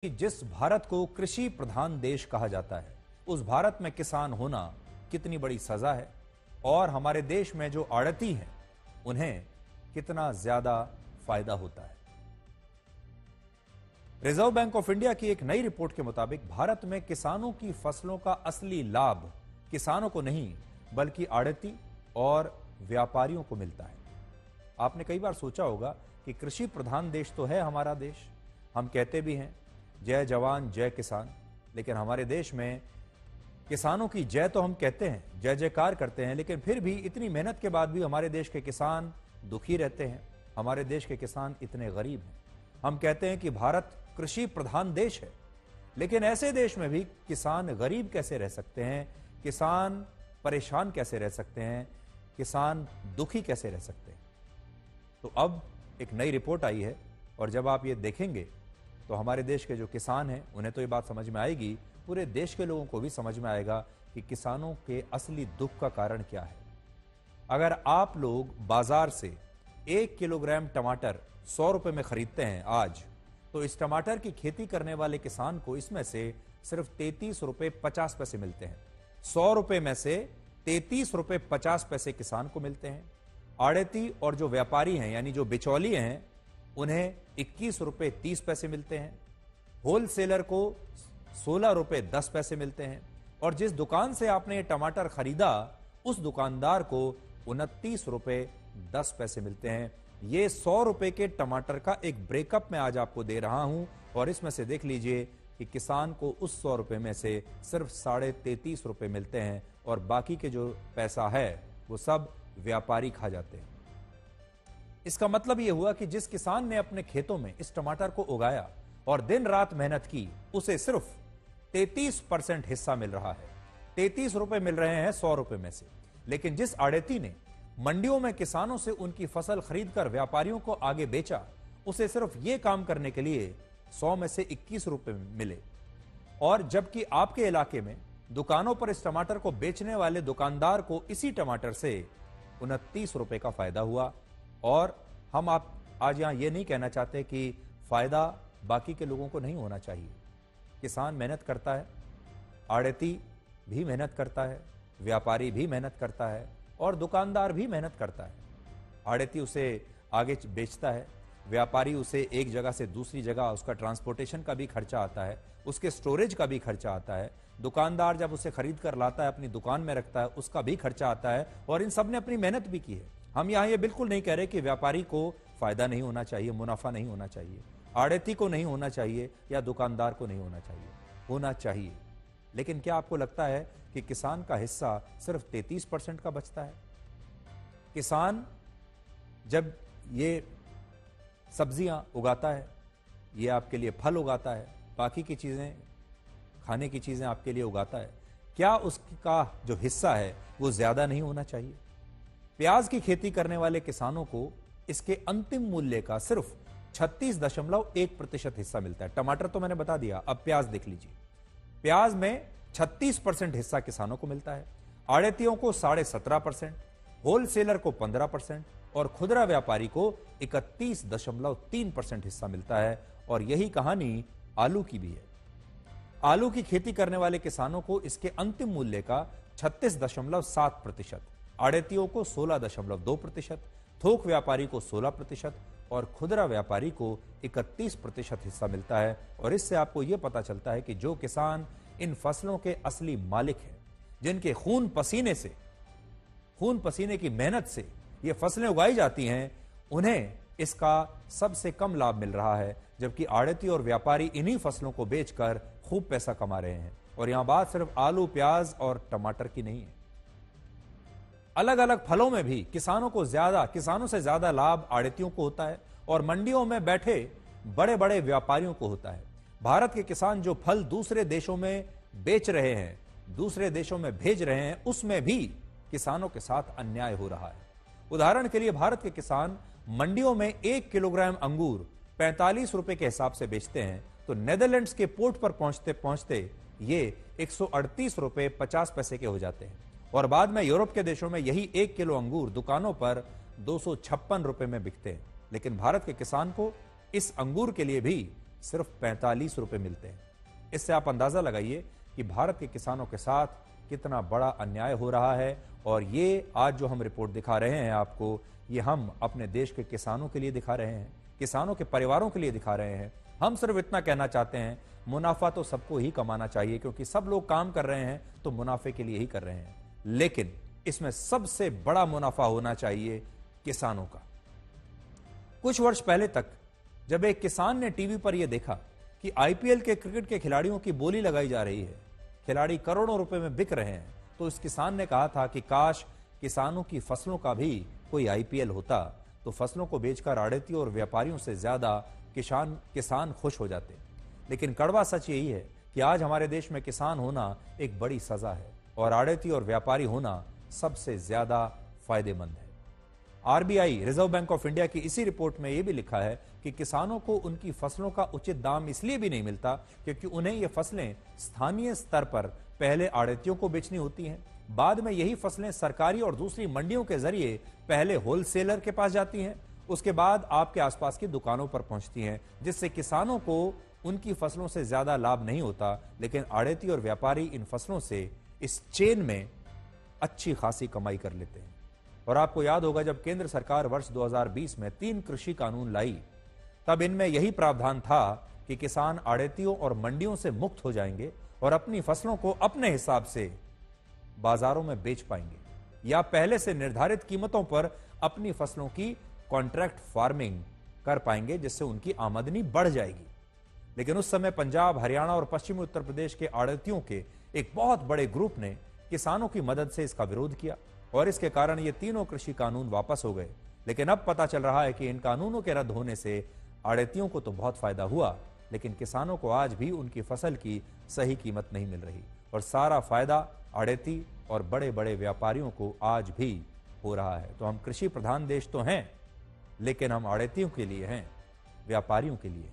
कि जिस भारत को कृषि प्रधान देश कहा जाता है, उस भारत में किसान होना कितनी बड़ी सजा है और हमारे देश में जो आड़ती हैं उन्हें कितना ज्यादा फायदा होता है। रिजर्व बैंक ऑफ इंडिया की एक नई रिपोर्ट के मुताबिक भारत में किसानों की फसलों का असली लाभ किसानों को नहीं बल्कि आड़ती और व्यापारियों को मिलता है। आपने कई बार सोचा होगा कि कृषि प्रधान देश तो है हमारा देश, हम कहते भी हैं जय जवान जय किसान, लेकिन हमारे देश में किसानों की जय तो हम कहते हैं, जय जयकार करते हैं, लेकिन फिर भी इतनी मेहनत के बाद भी हमारे देश के किसान दुखी रहते हैं। हमारे देश के किसान इतने गरीब हैं। हम कहते हैं कि भारत कृषि प्रधान देश है, लेकिन ऐसे देश में भी किसान गरीब कैसे रह सकते हैं, किसान परेशान कैसे रह सकते हैं, किसान दुखी कैसे रह सकते हैं। तो अब एक नई रिपोर्ट आई है और जब आप ये देखेंगे तो हमारे देश के जो किसान हैं उन्हें तो ये बात समझ में आएगी, पूरे देश के लोगों को भी समझ में आएगा कि किसानों के असली दुख का कारण क्या है। अगर आप लोग बाजार से 1 किलोग्राम टमाटर 100 रुपए में खरीदते हैं आज, तो इस टमाटर की खेती करने वाले किसान को इसमें से सिर्फ 33 रुपए 50 पैसे मिलते हैं। 100 रुपए में से 33 रुपए 50 पैसे किसान को मिलते हैं। आड़ती और जो व्यापारी हैं यानी जो बिचौलिए हैं उन्हें 21 रुपए 30 पैसे मिलते हैं। होलसेलर को 16 रुपए 10 पैसे मिलते हैं और जिस दुकान से आपने ये टमाटर खरीदा उस दुकानदार को 29 रुपए 10 पैसे मिलते हैं। ये 100 रुपए के टमाटर का एक ब्रेकअप मैं आज आपको दे रहा हूं और इसमें से देख लीजिए कि किसान को उस 100 रुपए में से सिर्फ 33.5 रुपए मिलते हैं और बाकी के जो पैसा है वो सब व्यापारी खा जाते हैं। इसका मतलब यह हुआ कि जिस किसान ने अपने खेतों में इस टमाटर को उगाया और दिन रात मेहनत की, उसे सिर्फ 33% हिस्सा मिल रहा है। 33 रुपए मिल रहे हैं 100 रुपए में से। लेकिन जिस आड़ती ने मंडियों में किसानों से उनकी फसल खरीदकर व्यापारियों को आगे बेचा, उसे सिर्फ यह काम करने के लिए 100 में से 21 रुपए मिले। और जबकि आपके इलाके में दुकानों पर इस टमाटर को बेचने वाले दुकानदार को इसी टमाटर से 29 रुपए का फायदा हुआ। और हम आप आज यहां यह नहीं कहना चाहते कि फायदा बाकी के लोगों को नहीं होना चाहिए। किसान मेहनत करता है, आड़ती भी मेहनत करता है, व्यापारी भी मेहनत करता है और दुकानदार भी मेहनत करता है। आड़ती उसे आगे बेचता है, व्यापारी उसे एक जगह से दूसरी जगह, उसका ट्रांसपोर्टेशन का भी खर्चा आता है, उसके स्टोरेज का भी खर्चा आता है। दुकानदार जब उसे खरीद कर लाता है अपनी दुकान में रखता है, उसका भी खर्चा आता है और इन सब ने अपनी मेहनत भी की है। हम यहां ये बिल्कुल नहीं कह रहे कि व्यापारी को फायदा नहीं होना चाहिए, मुनाफा नहीं होना चाहिए, आड़ती को नहीं होना चाहिए या दुकानदार को नहीं होना चाहिए, होना चाहिए। लेकिन क्या आपको लगता है कि किसान का हिस्सा सिर्फ 33% का बचता है? किसान जब ये सब्जियां उगाता है, ये आपके लिए फल उगाता है, बाकी की चीजें, खाने की चीजें आपके लिए उगाता है, क्या उसका जो हिस्सा है वो ज्यादा नहीं होना चाहिए? प्याज की खेती करने वाले किसानों को इसके अंतिम मूल्य का सिर्फ 36.1% हिस्सा मिलता है। टमाटर तो मैंने बता दिया, अब प्याज देख लीजिए। प्याज में 36% हिस्सा किसानों को मिलता है, आड़तियों को 17.5%, होलसेलर को 15% और खुदरा व्यापारी को 31.3% हिस्सा मिलता है। और यही कहानी आलू की भी है। आलू की खेती करने वाले किसानों को इसके अंतिम मूल्य का 36.7%, आड़तियों को 16.2%, थोक व्यापारी को 16% और खुदरा व्यापारी को 31% हिस्सा मिलता है। और इससे आपको यह पता चलता है कि जो किसान इन फसलों के असली मालिक हैं, जिनके खून पसीने की मेहनत से ये फसलें उगाई जाती हैं, उन्हें इसका सबसे कम लाभ मिल रहा है, जबकि आड़ती और व्यापारी इन्हीं फसलों को बेचकर खूब पैसा कमा रहे हैं। और यहां बात सिर्फ आलू, प्याज और टमाटर की नहीं है। अलग अलग फलों में भी किसानों से ज्यादा लाभ आड़तियों को होता है और मंडियों में बैठे बड़े बड़े व्यापारियों को होता है। भारत के किसान जो फल दूसरे देशों में बेच रहे हैं, दूसरे देशों में भेज रहे हैं, उसमें भी किसानों के साथ अन्याय हो रहा है। उदाहरण के लिए भारत के किसान मंडियों में 1 किलोग्राम अंगूर 45 रुपए के हिसाब से बेचते हैं, तो नेदरलैंड्स के पोर्ट पर पहुंचते पहुंचते ये 138 रुपए 50 पैसे के हो जाते हैं। और बाद में यूरोप के देशों में यही 1 किलो अंगूर दुकानों पर 256 रुपए में बिकते हैं। लेकिन भारत के किसान को इस अंगूर के लिए भी सिर्फ 45 रुपए मिलते हैं। इससे आप अंदाजा लगाइए कि भारत के किसानों के साथ कितना बड़ा अन्याय हो रहा है। और ये आज जो हम रिपोर्ट दिखा रहे हैं आपको, ये हम अपने देश के किसानों के लिए दिखा रहे हैं, किसानों के परिवारों के लिए दिखा रहे हैं। हम सिर्फ इतना कहना चाहते हैं, मुनाफा तो सबको ही कमाना चाहिए, क्योंकि सब लोग काम कर रहे हैं तो मुनाफे के लिए ही कर रहे हैं, लेकिन इसमें सबसे बड़ा मुनाफा होना चाहिए किसानों का। कुछ वर्ष पहले तक जब एक किसान ने टीवी पर यह देखा कि आईपीएल के क्रिकेट के खिलाड़ियों की बोली लगाई जा रही है, खिलाड़ी करोड़ों रुपए में बिक रहे हैं, तो इस किसान ने कहा था कि काश किसानों की फसलों का भी कोई आईपीएल होता तो फसलों को बेचकर आड़तियों और व्यापारियों से ज्यादा किसान खुश हो जाते। लेकिन कड़वा सच यही है कि आज हमारे देश में किसान होना एक बड़ी सजा है और आड़ती और व्यापारी होना सबसे ज्यादा फायदेमंद है। RBI, reserve bank of India की इसी रिपोर्ट में यह भी लिखा है कि किसानों को उनकी फसलों का उचित दाम इसलिए भी नहीं मिलता क्योंकि उन्हें ये फसलें स्थानीय स्तर पर पहले आड़तियों को बेचनी होती हैं, बाद में यही फसलें सरकारी और दूसरी मंडियों के जरिए पहले होलसेलर के पास जाती हैं, उसके बाद आपके आसपास की दुकानों पर पहुंचती हैं, जिससे किसानों को उनकी फसलों से ज्यादा लाभ नहीं होता, लेकिन आड़ती और व्यापारी इन फसलों से, इस चेन में अच्छी खासी कमाई कर लेते हैं। और आपको याद होगा जब केंद्र सरकार वर्ष 2020 में 3 कृषि कानून लाई, तब इनमें यही प्रावधान था कि किसान आड़तियों और मंडियों से मुक्त हो जाएंगे और अपनी फसलों को अपने हिसाब से बाजारों में बेच पाएंगे या पहले से निर्धारित कीमतों पर अपनी फसलों की कॉन्ट्रैक्ट फार्मिंग कर पाएंगे, जिससे उनकी आमदनी बढ़ जाएगी। लेकिन उस समय पंजाब, हरियाणा और पश्चिमी उत्तर प्रदेश के आड़तियों के एक बहुत बड़े ग्रुप ने किसानों की मदद से इसका विरोध किया और इसके कारण ये तीनों कृषि कानून वापस हो गए। लेकिन अब पता चल रहा है कि इन कानूनों के रद्द होने से आड़तियों को तो बहुत फायदा हुआ, लेकिन किसानों को आज भी उनकी फसल की सही कीमत नहीं मिल रही और सारा फायदा आड़ती और बड़े बड़े व्यापारियों को आज भी हो रहा है। तो हम कृषि प्रधान देश तो हैं, लेकिन हम आड़तियों के लिए हैं, व्यापारियों के लिए।